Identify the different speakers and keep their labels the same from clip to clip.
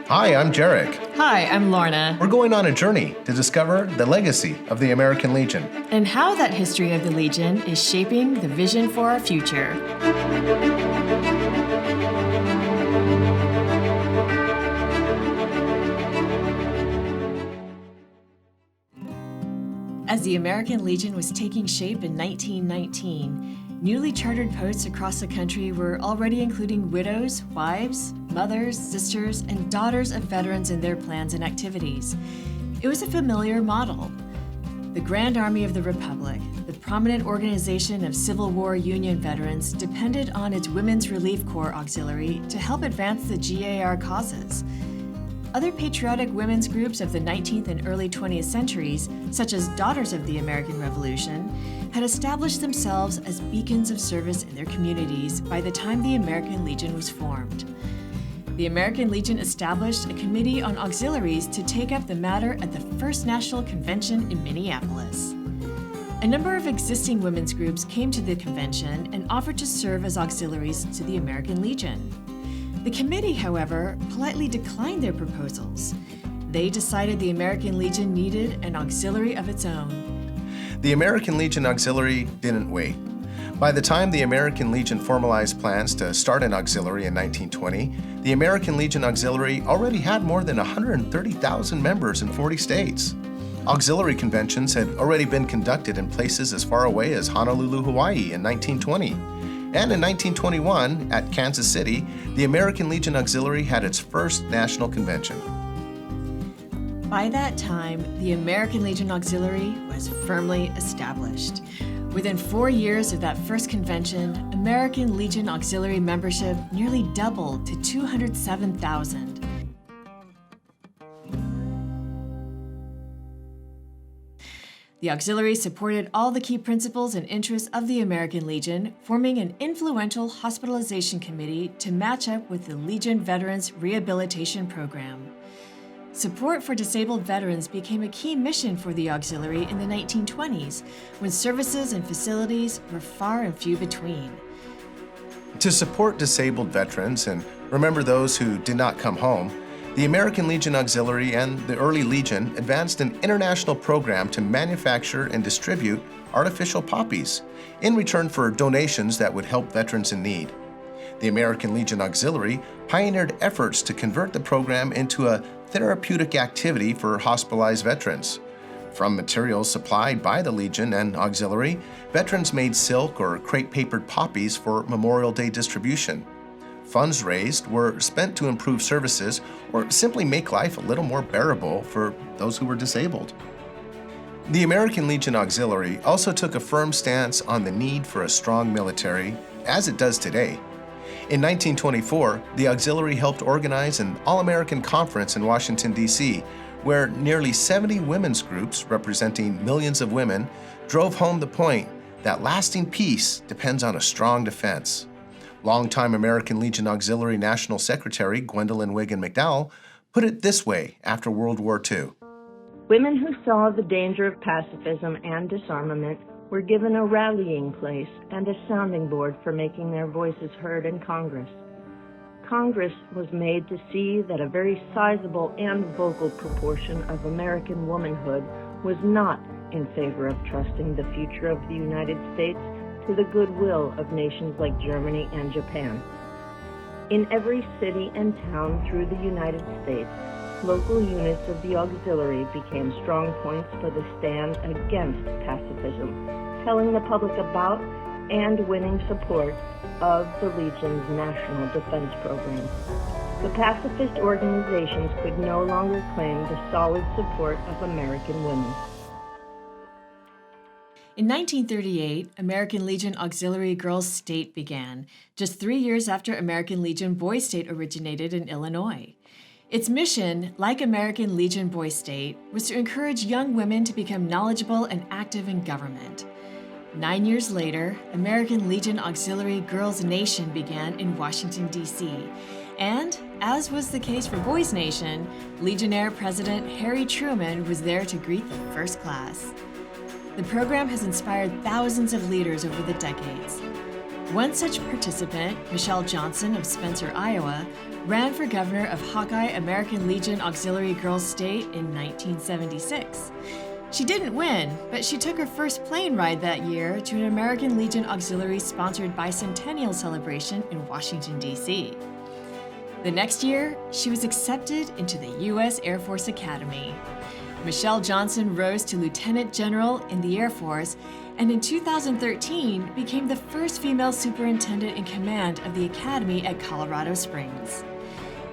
Speaker 1: Hi, I'm Jarek.
Speaker 2: Hi, I'm Lorna.
Speaker 1: We're going on a journey to discover the legacy of the American Legion
Speaker 2: And how that history of the Legion is shaping the vision for our future. As the American Legion was taking shape in 1919, newly chartered posts across the country were already including widows, wives, mothers, sisters, and daughters of veterans in their plans and activities. It was a familiar model. The Grand Army of the Republic, the prominent organization of Civil War Union veterans, depended on its Women's Relief Corps Auxiliary to help advance the GAR causes. Other patriotic women's groups of the 19th and early 20th centuries, such as Daughters of the American Revolution, had established themselves as beacons of service in their communities by the time the American Legion was formed. The American Legion established a committee on auxiliaries to take up the matter at the First National Convention in Minneapolis. A number of existing women's groups came to the convention and offered to serve as auxiliaries to the American Legion. The committee, however, politely declined their proposals. They decided the American Legion needed an auxiliary of its own.
Speaker 1: The American Legion Auxiliary didn't wait. By the time the American Legion formalized plans to start an auxiliary in 1920, the American Legion Auxiliary already had more than 130,000 members in 40 states. Auxiliary conventions had already been conducted in places as far away as Honolulu, Hawaii in 1920. And in 1921, at Kansas City, the American Legion Auxiliary had its first national convention.
Speaker 2: By that time, the American Legion Auxiliary was firmly established. Within 4 years of that first convention, American Legion Auxiliary membership nearly doubled to 207,000. The auxiliary supported all the key principles and interests of the American Legion, forming an influential hospitalization committee to match up with the Legion Veterans Rehabilitation Program. Support for disabled veterans became a key mission for the auxiliary in the 1920s, when services and facilities were far and few between.
Speaker 1: To support disabled veterans and remember those who did not come home, the American Legion Auxiliary and the early Legion advanced an international program to manufacture and distribute artificial poppies in return for donations that would help veterans in need. The American Legion Auxiliary pioneered efforts to convert the program into a therapeutic activity for hospitalized veterans. From materials supplied by the Legion and Auxiliary, veterans made silk or crepe-papered poppies for Memorial Day distribution. Funds raised were spent to improve services or simply make life a little more bearable for those who were disabled. The American Legion Auxiliary also took a firm stance on the need for a strong military, as it does today. In 1924, the Auxiliary helped organize an All-American Conference in Washington, D.C., where nearly 70 women's groups representing millions of women drove home the point that lasting peace depends on a strong defense. Longtime American Legion Auxiliary National Secretary Gwendolyn Wiggin McDowell put it this way after World War II.
Speaker 3: Women who saw the danger of pacifism and disarmament were given a rallying place and a sounding board for making their voices heard in Congress. Congress was made to see that a very sizable and vocal proportion of American womanhood was not in favor of trusting the future of the United States to the goodwill of nations like Germany and Japan. In every city and town through the United States, local units of the auxiliary became strong points for the stand against pacifism, telling the public about and winning support of the Legion's National Defense Program. The pacifist organizations could no longer claim the solid support of American women.
Speaker 2: In 1938, American Legion Auxiliary Girls State began, just 3 years after American Legion Boys State originated in Illinois. Its mission, like American Legion Boys State, was to encourage young women to become knowledgeable and active in government. 9 years later, American Legion Auxiliary Girls Nation began in Washington, D.C., and, as was the case for Boys Nation, Legionnaire President Harry Truman was there to greet the first class. The program has inspired thousands of leaders over the decades. One such participant, Michelle Johnson of Spencer, Iowa, ran for governor of Hawkeye American Legion Auxiliary Girls State in 1976. She didn't win, but she took her first plane ride that year to an American Legion Auxiliary-sponsored bicentennial celebration in Washington, D.C. The next year, she was accepted into the U.S. Air Force Academy. Michelle Johnson rose to Lieutenant General in the Air Force and in 2013 became the first female superintendent in command of the Academy at Colorado Springs.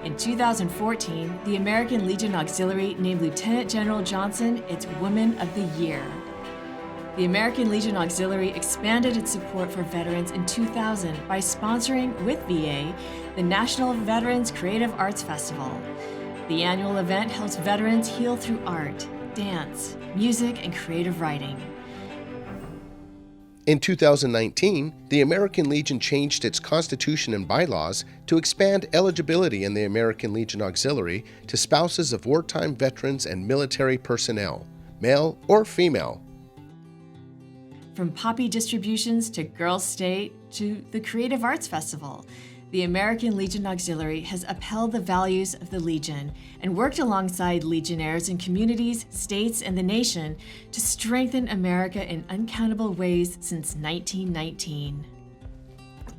Speaker 2: In 2014, the American Legion Auxiliary named Lieutenant General Johnson its Woman of the Year. The American Legion Auxiliary expanded its support for veterans in 2000 by sponsoring, with VA, the National Veterans Creative Arts Festival. The annual event helps veterans heal through art, dance, music, and creative writing.
Speaker 1: In 2019, the American Legion changed its constitution and bylaws to expand eligibility in the American Legion Auxiliary to spouses of wartime veterans and military personnel, male or female.
Speaker 2: From Poppy distributions to Girls State to the Creative Arts Festival, the American Legion Auxiliary has upheld the values of the Legion and worked alongside Legionnaires in communities, states, and the nation to strengthen America in uncountable ways since 1919.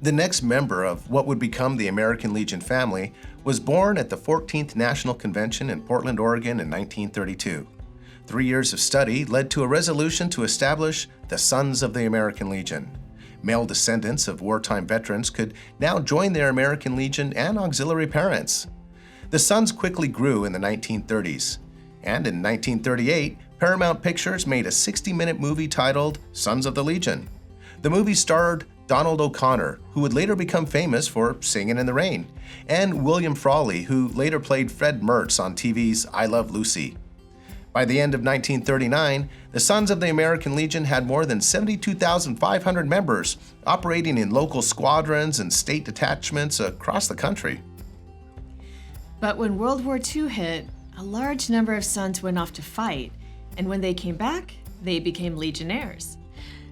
Speaker 1: The next member of what would become the American Legion family was born at the 14th National Convention in Portland, Oregon in 1932. 3 years of study led to a resolution to establish the Sons of the American Legion. Male descendants of wartime veterans could now join their American Legion and auxiliary parents. The Sons quickly grew in the 1930s, and in 1938, Paramount Pictures made a 60-minute movie titled Sons of the Legion. The movie starred Donald O'Connor, who would later become famous for Singin' in the Rain, and William Frawley, who later played Fred Mertz on TV's I Love Lucy. By the end of 1939, the Sons of the American Legion had more than 72,500 members, operating in local squadrons and state detachments across the country.
Speaker 2: But when World War II hit, a large number of Sons went off to fight, and when they came back, they became Legionnaires.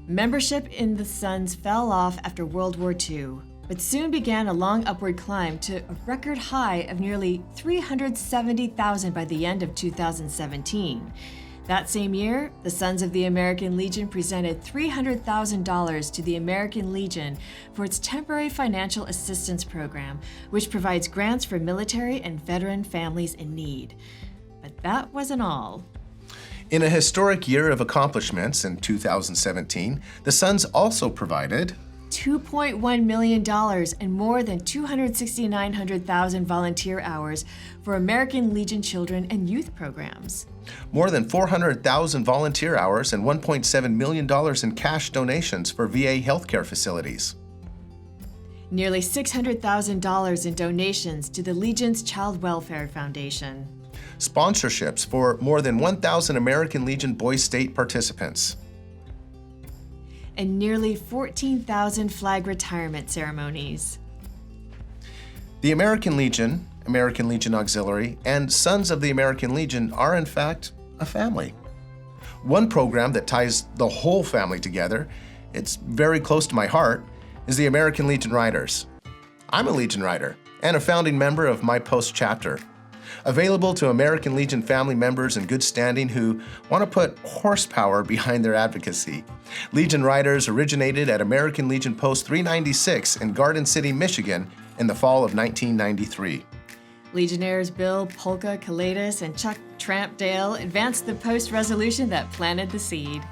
Speaker 2: Membership in the Sons fell off after World War II, but soon began a long upward climb to a record high of nearly 370,000 by the end of 2017. That same year, the Sons of the American Legion presented $300,000 to the American Legion for its temporary financial assistance program, which provides grants for military and veteran families in need. But that wasn't all.
Speaker 1: In a historic year of accomplishments in 2017, the Sons also provided
Speaker 2: $2.1 million and more than 269,000 volunteer hours for American Legion children and youth programs.
Speaker 1: More than 400,000 volunteer hours and $1.7 million in cash donations for VA healthcare facilities.
Speaker 2: Nearly $600,000 in donations to the Legion's Child Welfare Foundation.
Speaker 1: Sponsorships for more than 1,000 American Legion Boys State participants.
Speaker 2: And nearly 14,000 flag retirement ceremonies.
Speaker 1: The American Legion Auxiliary, and Sons of the American Legion are, in fact, a family. One program that ties the whole family together, it's very close to my heart, is the American Legion Riders. I'm a Legion Rider and a founding member of My Post chapter. Available to American Legion family members in good standing who want to put horsepower behind their advocacy. Legion Riders originated at American Legion Post 396 in Garden City, Michigan in the fall of 1993.
Speaker 2: Legionnaires Bill Polka Kaleidis and Chuck Tramp Dale advanced the post resolution that planted the seed.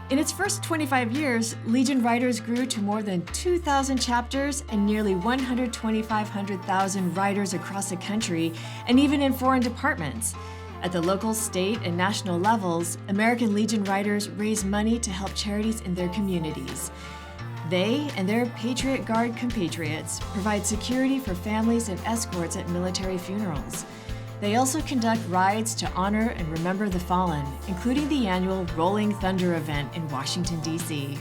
Speaker 2: In its first 25 years, Legion Riders grew to more than 2,000 chapters and nearly 125,000 riders across the country, and even in foreign departments. At the local, state, and national levels, American Legion Riders raise money to help charities in their communities. They and their Patriot Guard compatriots provide security for families and escorts at military funerals. They also conduct rides to honor and remember the fallen, including the annual Rolling Thunder event in Washington, D.C.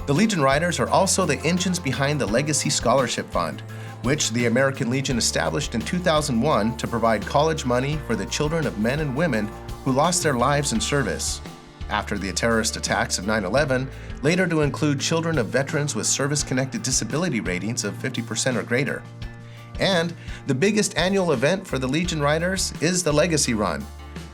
Speaker 1: The Legion Riders are also the engines behind the Legacy Scholarship Fund, which the American Legion established in 2001 to provide college money for the children of men and women who lost their lives in service. after the terrorist attacks of 9/11, later to include children of veterans with service-connected disability ratings of 50% or greater. And the biggest annual event for the Legion Riders is the Legacy Run.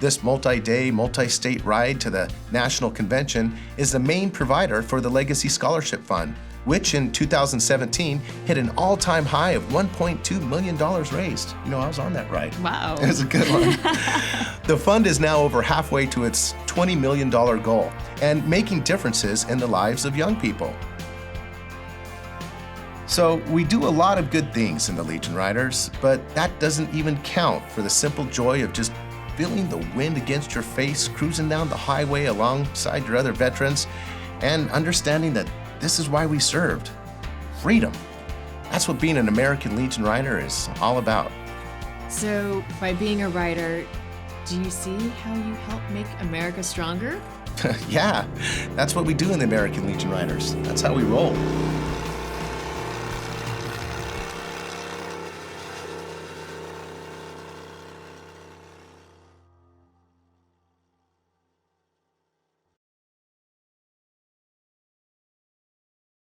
Speaker 1: This multi-day, multi-state ride to the National Convention is the main provider for the Legacy Scholarship Fund, which in 2017 hit an all-time high of $1.2 million raised. You know, I was on that ride.
Speaker 2: Wow.
Speaker 1: It was a good one. The fund is now over halfway to its $20 million goal and making differences in the lives of young people. So we do a lot of good things in the Legion Riders, but that doesn't even count for the simple joy of just feeling the wind against your face, cruising down the highway alongside your other veterans, and understanding that this is why we served. Freedom. That's what being an American Legion Rider is all about.
Speaker 2: So, by being a writer, do you see how you help make America stronger?
Speaker 1: Yeah, that's what we do in the American Legion Riders. That's how we roll.